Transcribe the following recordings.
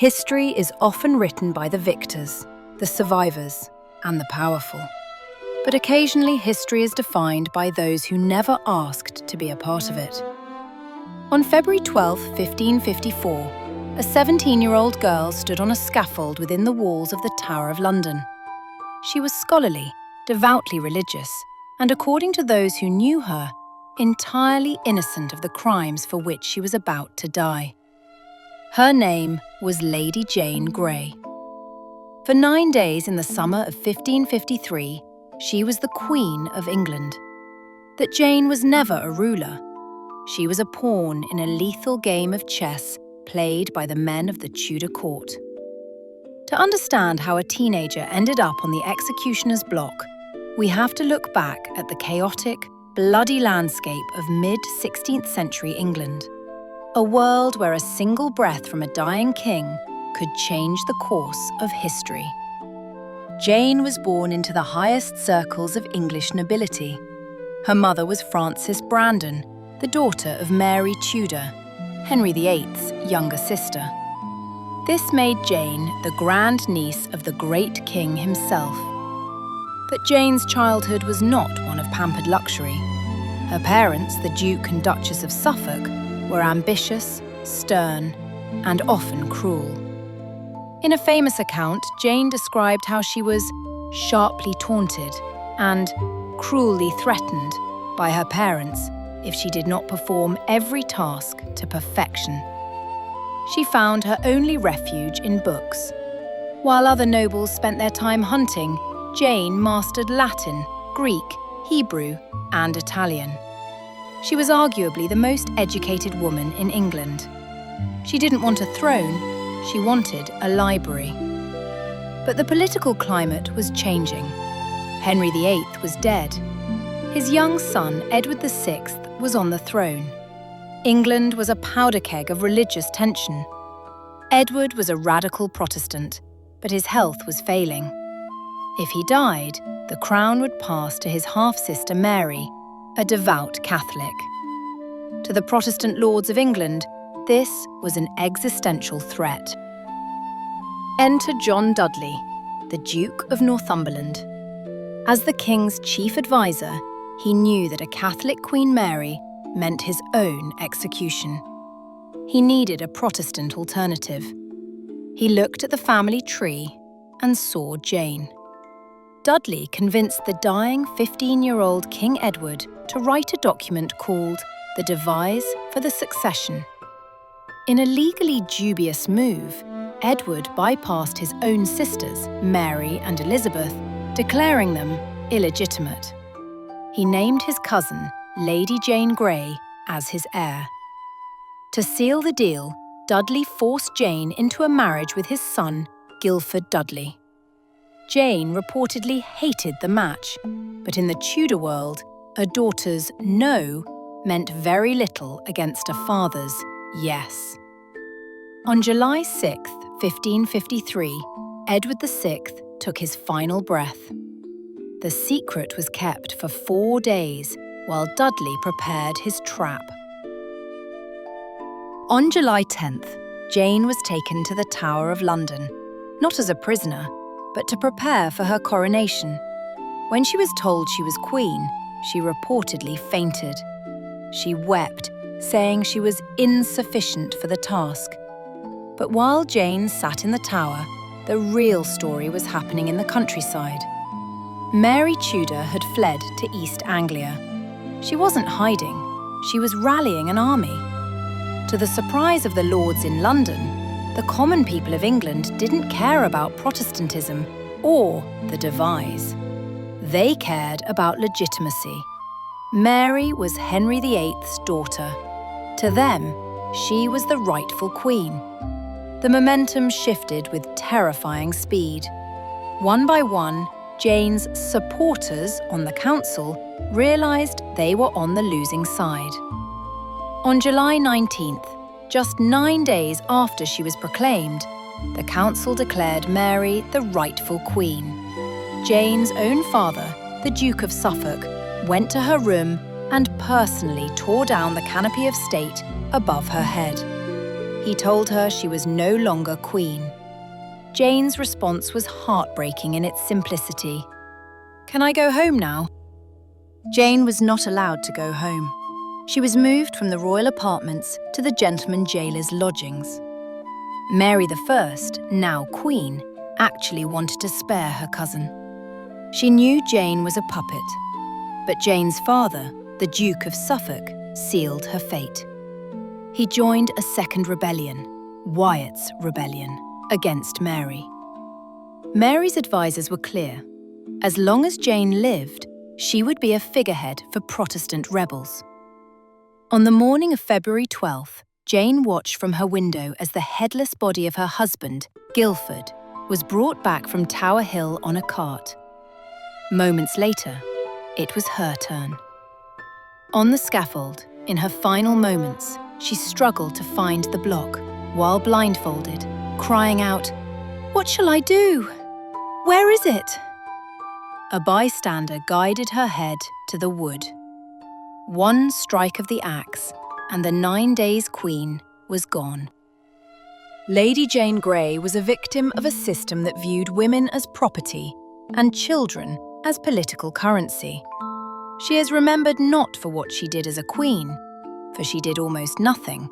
History is often written by the victors, the survivors, and the powerful. But occasionally history is defined by those who never asked to be a part of it. On February 12, 1554, a 17-year-old girl stood on a scaffold within the walls of the Tower of London. She was scholarly, devoutly religious, and according to those who knew her, entirely innocent of the crimes for which she was about to die. Her name was Lady Jane Grey. For 9 days in the summer of 1553, she was the Queen of England. That Jane was never a ruler. She was a pawn in a lethal game of chess played by the men of the Tudor court. To understand how a teenager ended up on the executioner's block, we have to look back at the chaotic, bloody landscape of mid-16th century England. A world where a single breath from a dying king could change the course of history. Jane was born into the highest circles of English nobility. Her mother was Frances Brandon, the daughter of Mary Tudor, Henry VIII's younger sister. This made Jane the grand niece of the great king himself. But Jane's childhood was not one of pampered luxury. Her parents, the Duke and Duchess of Suffolk, were ambitious, stern, and often cruel. In a famous account, Jane described how she was sharply taunted and cruelly threatened by her parents if she did not perform every task to perfection. She found her only refuge in books. While other nobles spent their time hunting, Jane mastered Latin, Greek, Hebrew, and Italian. She was arguably the most educated woman in England. She didn't want a throne, she wanted a library. But the political climate was changing. Henry VIII was dead. His young son, Edward VI, was on the throne. England was a powder keg of religious tension. Edward was a radical Protestant, but his health was failing. If he died, the crown would pass to his half-sister Mary, a devout Catholic. To the Protestant lords of England, this was an existential threat. Enter John Dudley, the Duke of Northumberland. As the king's chief advisor, he knew that a Catholic Queen Mary meant his own execution. He needed a Protestant alternative. He looked at the family tree and saw Jane. Dudley convinced the dying 15-year-old King Edward to write a document called the Devise for the Succession. In a legally dubious move, Edward bypassed his own sisters, Mary and Elizabeth, declaring them illegitimate. He named his cousin, Lady Jane Grey, as his heir. To seal the deal, Dudley forced Jane into a marriage with his son, Guildford Dudley. Jane reportedly hated the match, but in the Tudor world, a daughter's no meant very little against a father's yes. On July 6, 1553, Edward VI took his final breath. The secret was kept for 4 days while Dudley prepared his trap. On July 10th, Jane was taken to the Tower of London, not as a prisoner, but to prepare for her coronation. When she was told she was queen, she reportedly fainted. She wept, saying she was insufficient for the task. But while Jane sat in the tower, the real story was happening in the countryside. Mary Tudor had fled to East Anglia. She wasn't hiding, she was rallying an army. To the surprise of the lords in London, the common people of England didn't care about Protestantism or the Devise. They cared about legitimacy. Mary was Henry VIII's daughter. To them, she was the rightful queen. The momentum shifted with terrifying speed. One by one, Jane's supporters on the council realised they were on the losing side. On July 19th, just 9 days after she was proclaimed, the council declared Mary the rightful queen. Jane's own father, the Duke of Suffolk, went to her room and personally tore down the canopy of state above her head. He told her she was no longer queen. Jane's response was heartbreaking in its simplicity. "Can I go home now?" Jane was not allowed to go home. She was moved from the royal apartments to the gentleman jailer's lodgings. Mary I, now queen, actually wanted to spare her cousin. She knew Jane was a puppet, but Jane's father, the Duke of Suffolk, sealed her fate. He joined a second rebellion, Wyatt's Rebellion, against Mary. Mary's advisors were clear. As long as Jane lived, she would be a figurehead for Protestant rebels. On the morning of February 12th, Jane watched from her window as the headless body of her husband, Guildford, was brought back from Tower Hill on a cart. Moments later, it was her turn. On the scaffold, in her final moments, she struggled to find the block, while blindfolded, crying out, "What shall I do? Where is it?" A bystander guided her head to the wood. One strike of the axe, and the 9 days queen was gone. Lady Jane Grey was a victim of a system that viewed women as property and children as political currency. She is remembered not for what she did as a queen, for she did almost nothing,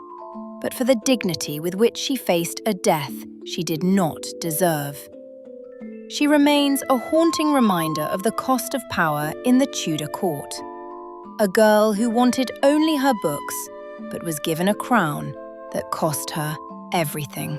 but for the dignity with which she faced a death she did not deserve. She remains a haunting reminder of the cost of power in the Tudor court. A girl who wanted only her books, but was given a crown that cost her everything.